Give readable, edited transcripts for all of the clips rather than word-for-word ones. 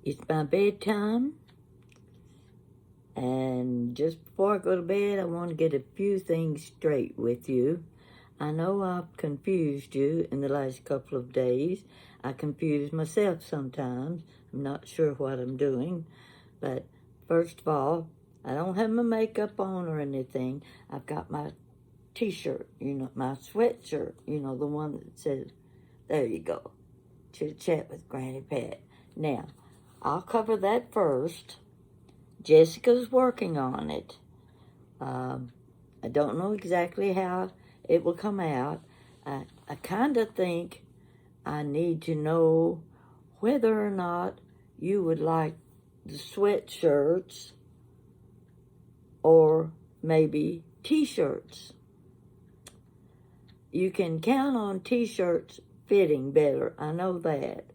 It's my bedtime, and just before I go to bed, I want to get a few things straight with you. I know I've confused you in the last couple of days. I confuse myself sometimes. I'm not sure what I'm doing, but first of all, I don't have my makeup on or anything. I've got my t-shirt, my sweatshirt, the one that says, there you go, chit chat with Granny Pat. Now, I'll cover that first. Jessica's working on it. I don't know exactly how it will come out. I kind of think I need to know whether or not you would like the sweatshirts or maybe t-shirts. You can count on t-shirts fitting better, I know that.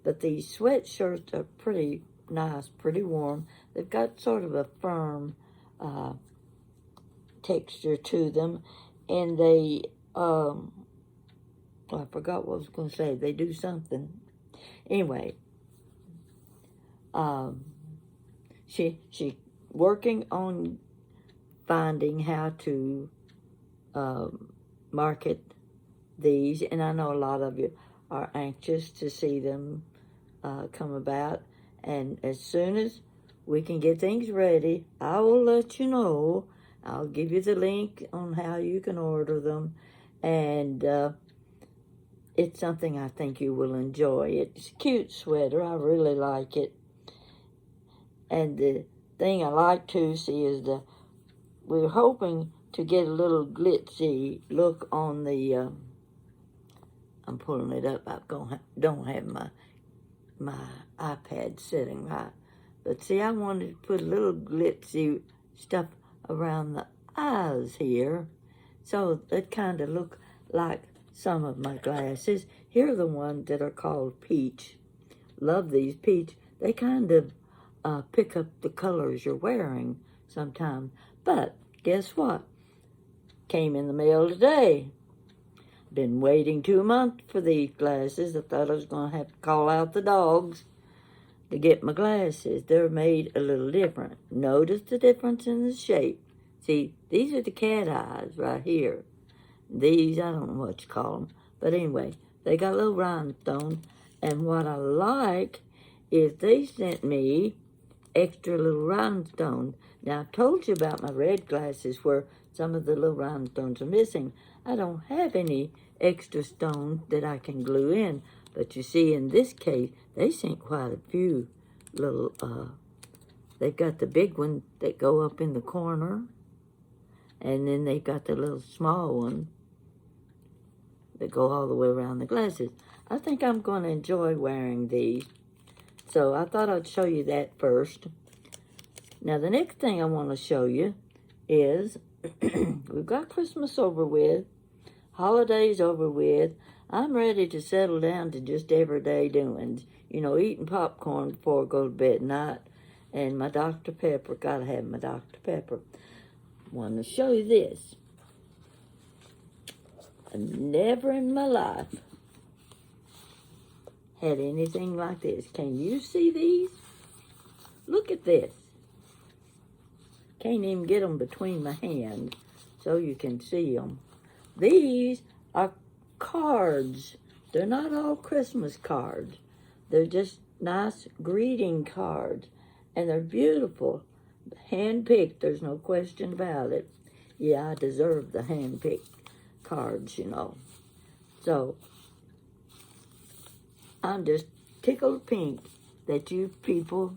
But these sweatshirts are pretty nice, pretty warm. They've got sort of a firm texture to them. And they, I forgot what I was going to say. They do something. Anyway, she working on finding how to market these, and I know a lot of you are anxious to see them come about, and as soon as we can get things ready, I will let you know. I'll give you the link on how you can order them, and it's something I think you will enjoy. It's a cute sweater. I really like it. And the thing I like to see is we're hoping to get a little glitzy look on the, I'm pulling it up. I don't have my iPad sitting right. But see, I wanted to put a little glitzy stuff around the eyes here, so they kind of look like some of my glasses. Here are the ones that are called peach. Love these peach. They kind of pick up the colors you're wearing sometimes. But guess what? Came in the mail today. Been waiting 2 months for these glasses. I thought I was going to have to call out the dogs to get my glasses. They're made a little different. Notice the difference in the shape. See, these are the cat eyes right here. These, I don't know what you call them. But anyway, they got a little rhinestone. And what I like is they sent me extra little rhinestones. Now, I've told you about my red glasses where some of the little rhinestones are missing. I don't have any extra stones that I can glue in. But you see, in this case, they sent quite a few little, they've got the big one that go up in the corner. And then they've got the little small one that go all the way around the glasses. I think I'm going to enjoy wearing these. So I thought I'd show you that first. Now, the next thing I want to show you is we've got Christmas over with, holidays over with. I'm ready to settle down to just everyday doings. Eating popcorn before I go to bed at night. And my Dr. Pepper, gotta have my Dr. Pepper. Want to show you this. I've never in my life had anything like this. Can you see these? Look at this. Can't even get them between my hands so you can see them. These are cards. They're not all Christmas cards. They're just nice greeting cards. And they're beautiful. Hand-picked, there's no question about it. Yeah, I deserve the hand-picked cards, So, I'm just tickled pink that you people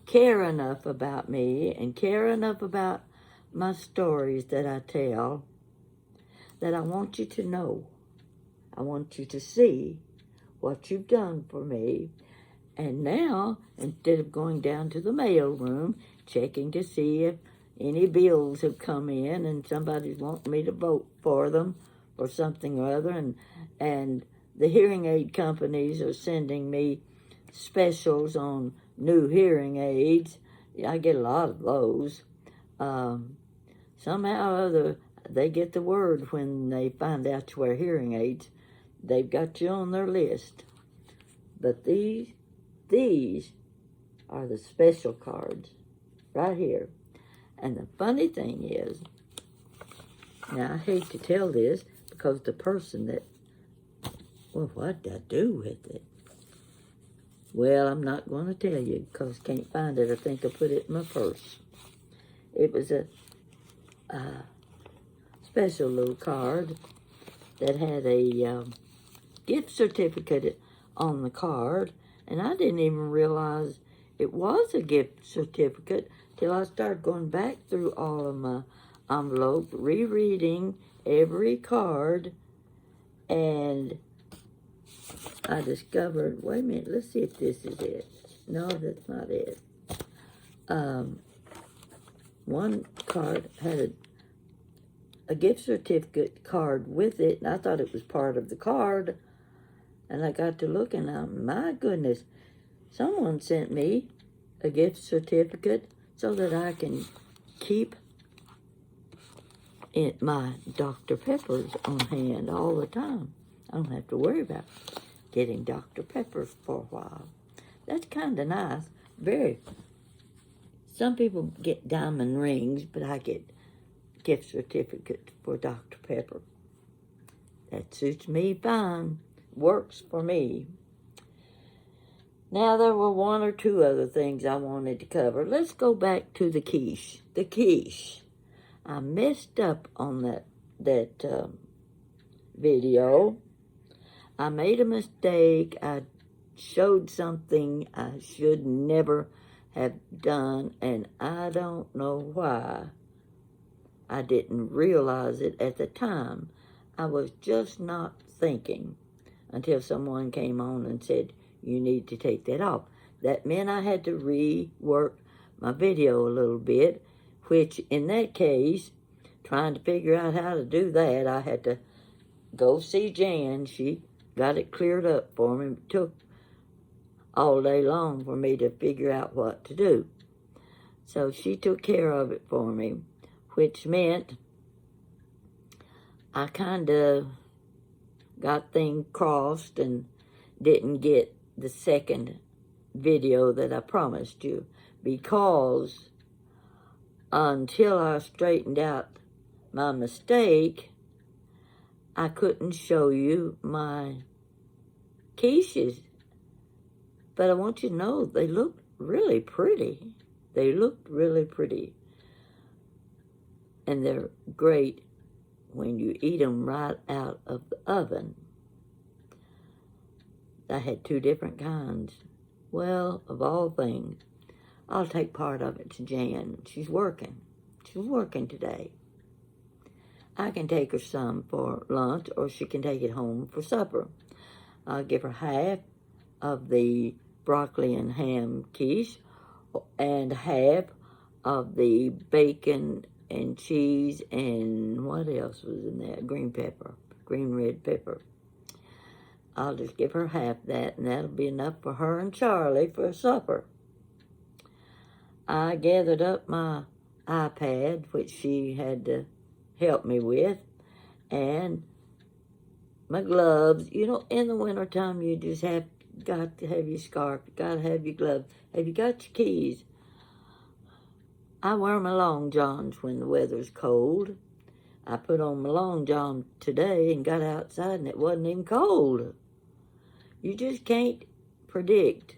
care enough about me and care enough about my stories that I tell that I want you to know. I want you to see what you've done for me. And now, instead of going down to the mail room, checking to see if any bills have come in and somebody's wanting me to vote for them or something or other, and the hearing aid companies are sending me specials on new hearing aids. I get a lot of those. Somehow or other, they get the word when they find out you wear hearing aids. They've got you on their list. But these these are the special cards right here. And the funny thing is, now I hate to tell this because the person that, well, what did I do with it? Well, I'm not going to tell you because I can't find it. I think I put it in my purse. It was a special little card that had a gift certificate on the card, and I didn't even realize it was a gift certificate till I started going back through all of my envelopes, rereading every card, and I discovered, wait a minute, let's see if this is it. No, that's not it. One card had a gift certificate card with it, and I thought it was part of the card. And I got to looking, my goodness, someone sent me a gift certificate so that I can keep my Dr. Peppers on hand all the time. I don't have to worry about getting Dr. Peppers for a while. That's kind of nice. Very. Some people get diamond rings, but I get gift certificate for Dr. Pepper. That suits me fine. Works for me. Now, there were one or two other things I wanted to cover. Let's go back to the quiche. The quiche. I messed up on that video. I made a mistake. I showed something I should never have done, and I don't know why I didn't realize it at the time. I was just not thinking until someone came on and said, you need to take that off. That meant I had to rework my video a little bit, which in that case, trying to figure out how to do that, I had to go see Jan. She got it cleared up for me. It took all day long for me to figure out what to do. So she took care of it for me, which meant I kind of got things crossed and didn't get the second video that I promised you, because until I straightened out my mistake, I couldn't show you my quiches. But I want you to know they look really pretty. They looked really pretty. And they're great when you eat them right out of the oven. I had two different kinds. Well, of all things, I'll take part of it to Jan. She's working. She's working today. I can take her some for lunch, or she can take it home for supper. I'll give her half of the broccoli and ham quiche and half of the bacon and cheese and what else was in there? Green red pepper. I'll just give her half that, and that'll be enough for her and Charlie for supper. I gathered up my iPad, which she had to help me with, and my gloves. You know, in the wintertime, you just got to have your scarf, got to have your gloves. Have you got your keys? I wear my long johns when the weather's cold. I put on my long john today and got outside, and it wasn't even cold. You just can't predict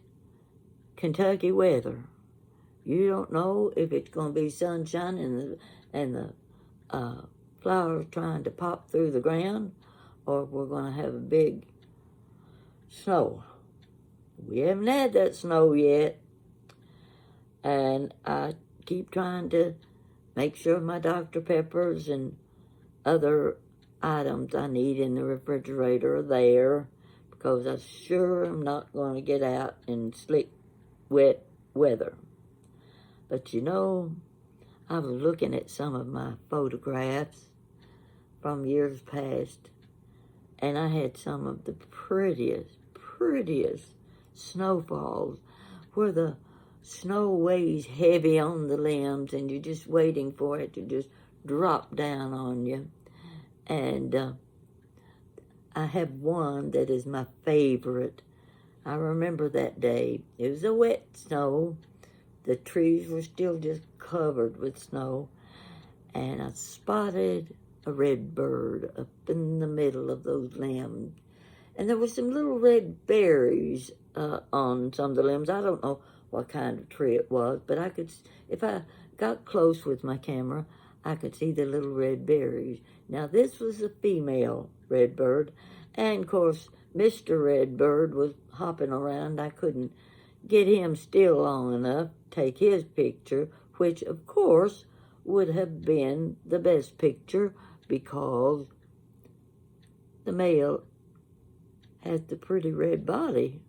Kentucky weather. You don't know if it's going to be sunshine and the flowers trying to pop through the ground, or we're going to have a big snow. We haven't had that snow yet, and I keep trying to make sure my Dr. Peppers and other items I need in the refrigerator are there, because I sure am not going to get out in slick, wet weather. But you know, I was looking at some of my photographs from years past, and I had some of the prettiest snowfalls where the snow weighs heavy on the limbs and you're just waiting for it to just drop down on you. And I have one that is my favorite. I remember that day. It was a wet snow. The trees were still just covered with snow. And I spotted a red bird up in the middle of those limbs. And there were some little red berries on some of the limbs. I don't know what kind of tree it was, but I could, if I got close with my camera, I could see the little red berries. Now, this was a female redbird, and of course, Mr. Redbird was hopping around. I couldn't get him still long enough to take his picture, which, of course, would have been the best picture because the male had the pretty red body.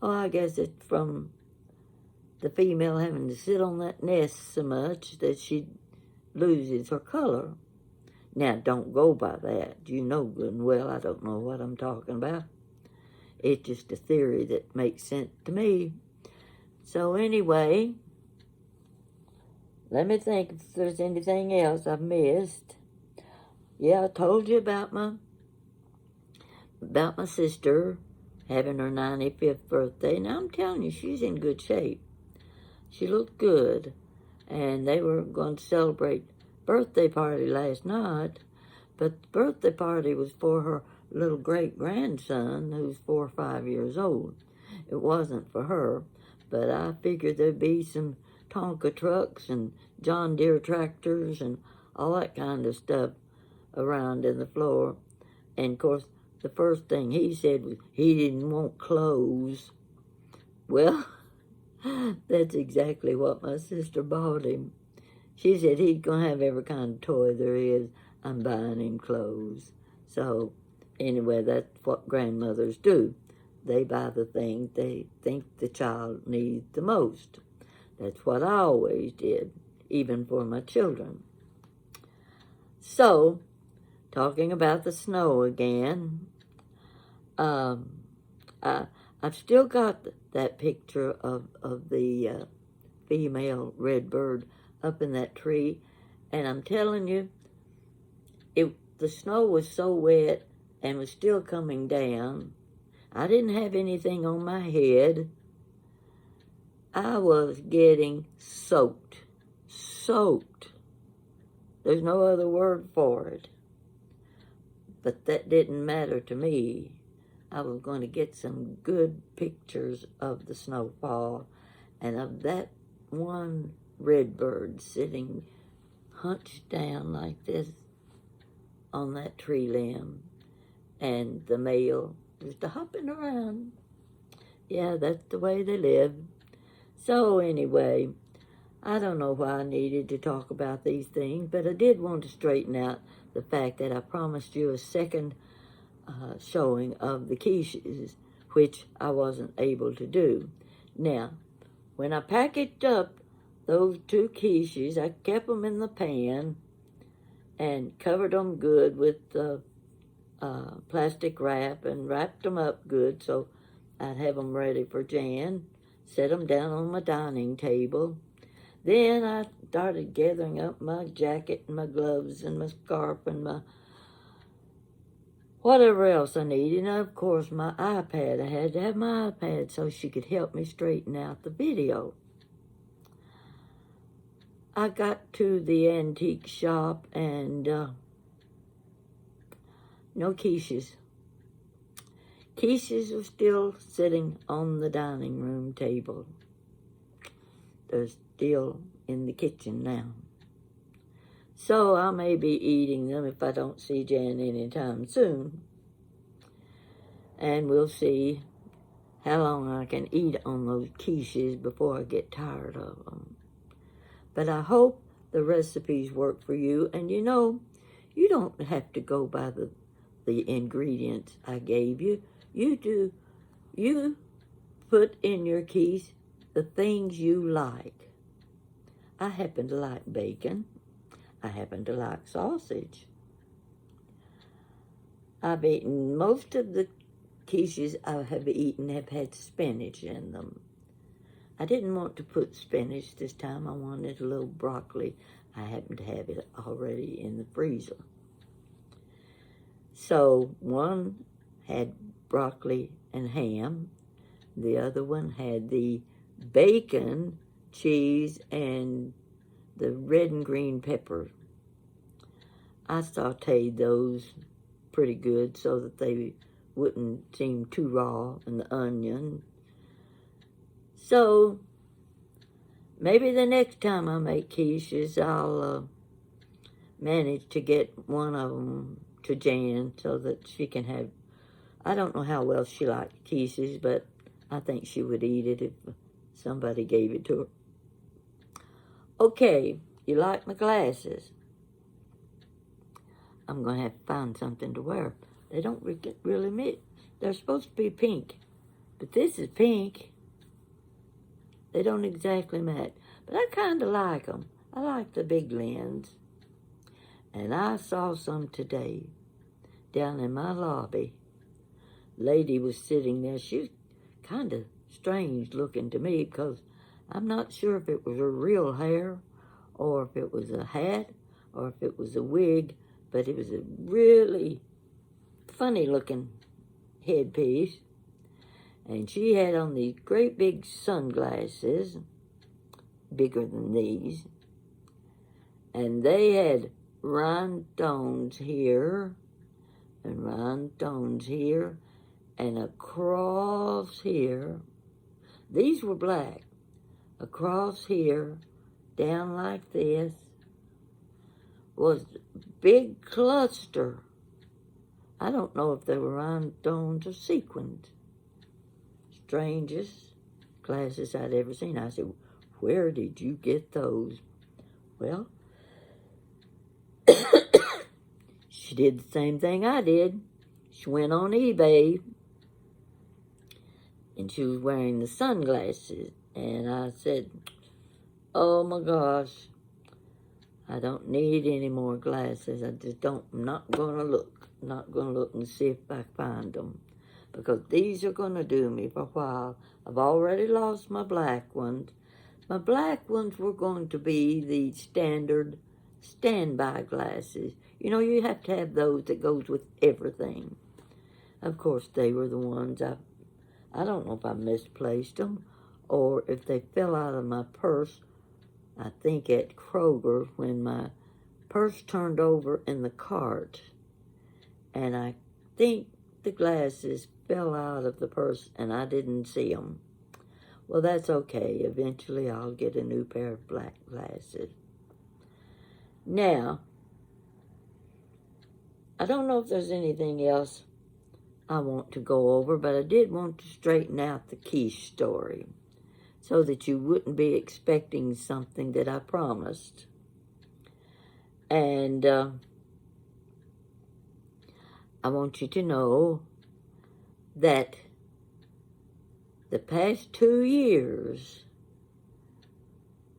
Oh, I guess it's from the female having to sit on that nest so much that she loses her color. Now, don't go by that. You know good and well I don't know what I'm talking about. It's just a theory that makes sense to me. So anyway, let me think if there's anything else I've missed. Yeah, I told you about my sister having her 95th birthday. Now, I'm telling you, she's in good shape. She looked good. And they were going to celebrate birthday party last night. But the birthday party was for her little great-grandson, who's 4 or 5 years old. It wasn't for her. But I figured there'd be some Tonka trucks and John Deere tractors and all that kind of stuff around in the floor. And, of course, the first thing he said was he didn't want clothes. Well, that's exactly what my sister bought him. She said he's going to have every kind of toy there is. I'm buying him clothes. So, anyway, that's what grandmothers do. They buy the things they think the child needs the most. That's what I always did, even for my children. So, talking about the snow again, I've still got that picture of the female redbird up in that tree, and I'm telling you, the snow was so wet and was still coming down. I didn't have anything on my head. I was getting soaked. There's no other word for it. But that didn't matter to me. I was going to get some good pictures of the snowfall and of that one redbird sitting hunched down like this on that tree limb, and the male just hopping around. Yeah, that's the way they live. So anyway, I don't know why I needed to talk about these things, but I did want to straighten out the fact that I promised you a second showing of the quiches, which I wasn't able to do. Now, when I packaged up those 2 quiches, I kept them in the pan and covered them good with plastic wrap and wrapped them up good so I'd have them ready for Jan. Set them down on my dining table. Then I started gathering up my jacket and my gloves and my scarf and my whatever else I needed. And of course, my iPad. I had to have my iPad so she could help me straighten out the video. I got to the antique shop and no quiches. Quiches are still sitting on the dining room table. They're still in the kitchen now. So I may be eating them if I don't see Jan anytime soon. And we'll see how long I can eat on those quiches before I get tired of them. But I hope the recipes work for you. And you know, you don't have to go by the ingredients I gave you. You put in your quiche the things you like. I happen to like bacon. I happen to like sausage. I've eaten most of the quiches I have eaten have had spinach in them. I didn't want to put spinach this time. I wanted a little broccoli. I happen to have it already in the freezer. So one had broccoli and ham. The other one had the bacon, cheese, and the red and green pepper. I sauteed those pretty good so that they wouldn't seem too raw, and the onion. So maybe the next time I make quiches, I'll manage to get one of them to Jan so that she can have. I don't know how well she likes quiches, but I think she would eat it if somebody gave it to her. Okay, you like my glasses? I'm going to have to find something to wear. They don't really match. They're supposed to be pink, but this is pink. They don't exactly match, but I kind of like them. I like the big lens. And I saw some today down in my lobby. Lady was sitting there. She was kind of strange looking to me because I'm not sure if it was her real hair or if it was a hat or if it was a wig, but it was a really funny looking headpiece. And she had on these great big sunglasses, bigger than these, and they had rhinestones here and rhinestones here and across here. These were black. Across here, down like this, was a big cluster. I don't know if they were rhinestones or sequins. Strangest glasses I'd ever seen. I said, where did you get those? Well, she did the same thing I did. She went on eBay, and she was wearing the sunglasses. And I said, oh my gosh, I don't need any more glasses. I'm not going to look. I'm not going to look and see if I find them. Because these are going to do me for a while. I've already lost my black ones. My black ones were going to be the standard standby glasses. You know, you have to have those that goes with everything. Of course, they were the ones I don't know if I misplaced them or if they fell out of my purse. I think at Kroger when my purse turned over in the cart. And I think the glasses fell out of the purse and I didn't see them. Well, that's okay. Eventually, I'll get a new pair of black glasses. Now, I don't know if there's anything else I want to go over, but I did want to straighten out the quiche story so that you wouldn't be expecting something that I promised. And I want you to know that the past 2 years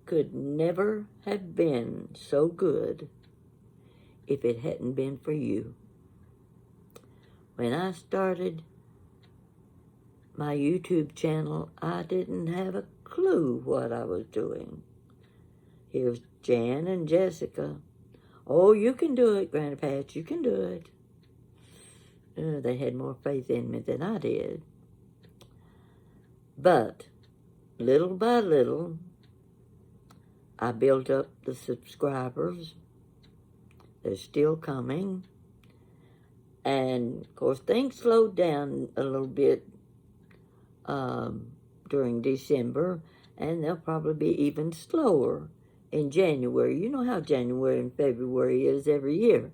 could never have been so good if it hadn't been for you. When I started my YouTube channel, I didn't have a clue what I was doing. Here's Jan and Jessica. Oh, you can do it, Granny Pat, you can do it. They had more faith in me than I did. But little by little, I built up the subscribers. They're still coming. And, of course, things slowed down a little bit during December, and they'll probably be even slower in January. You know how January and February is every year.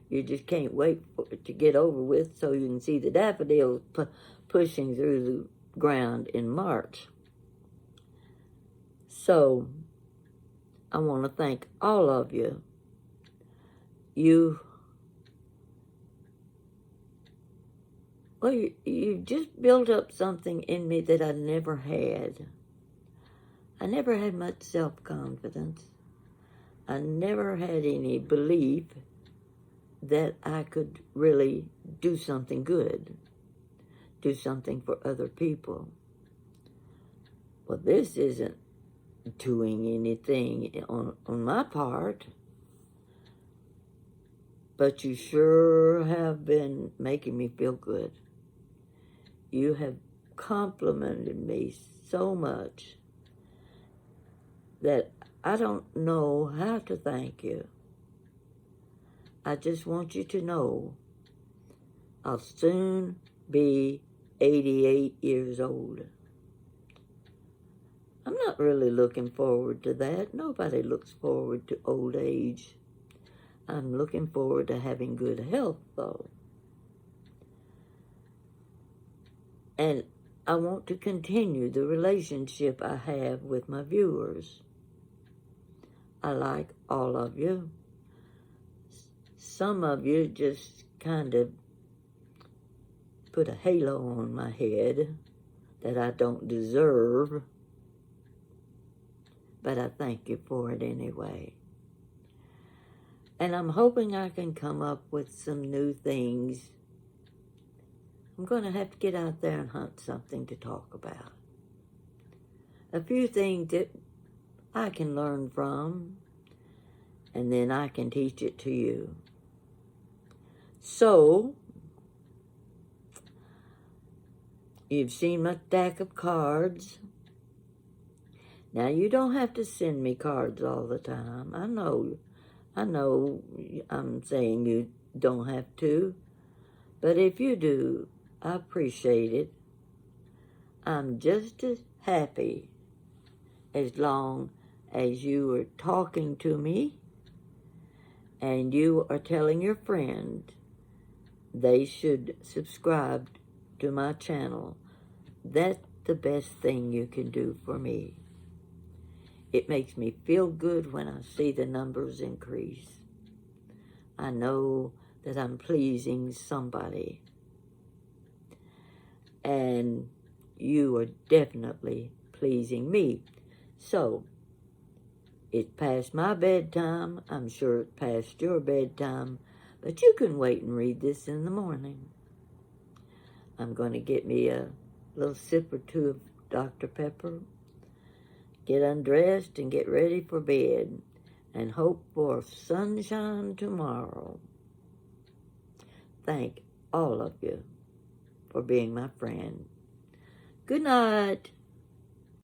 You just can't wait for it to get over with so you can see the daffodils pushing through the ground in March. So, I want to thank all of you. You just built up something in me that I never had. I never had much self-confidence. I never had any belief that I could really do something good, do something for other people. Well, this isn't doing anything on my part, but you sure have been making me feel good. you have complimented me so much that I don't know how to thank you. I just want you to know I'll soon be 88 years old. I'm not really looking forward to that. Nobody looks forward to old age. I'm looking forward to having good health, though. And I want to continue the relationship I have with my viewers. I like all of you. Some of you just kind of put a halo on my head that I don't deserve, but I thank you for it anyway. And I'm hoping I can come up with some new things. I'm going to have to get out there and hunt something to talk about. A few things that I can learn from, and then I can teach it to you. So, you've seen my stack of cards. Now, you don't have to send me cards all the time. I know I'm saying you don't have to. But if you do, I appreciate it. I'm just as happy as long as you are talking to me and you are telling your friend they should subscribe to my channel. That's the best thing you can do for me. It makes me feel good when I see the numbers increase. I know that I'm pleasing somebody. And you are definitely pleasing me. So, it's past my bedtime. I'm sure it's past your bedtime. But you can wait and read this in the morning. I'm going to get me a little sip or two of Dr. Pepper, get undressed and get ready for bed, and hope for sunshine tomorrow. Thank all of you for being my friend. Good night.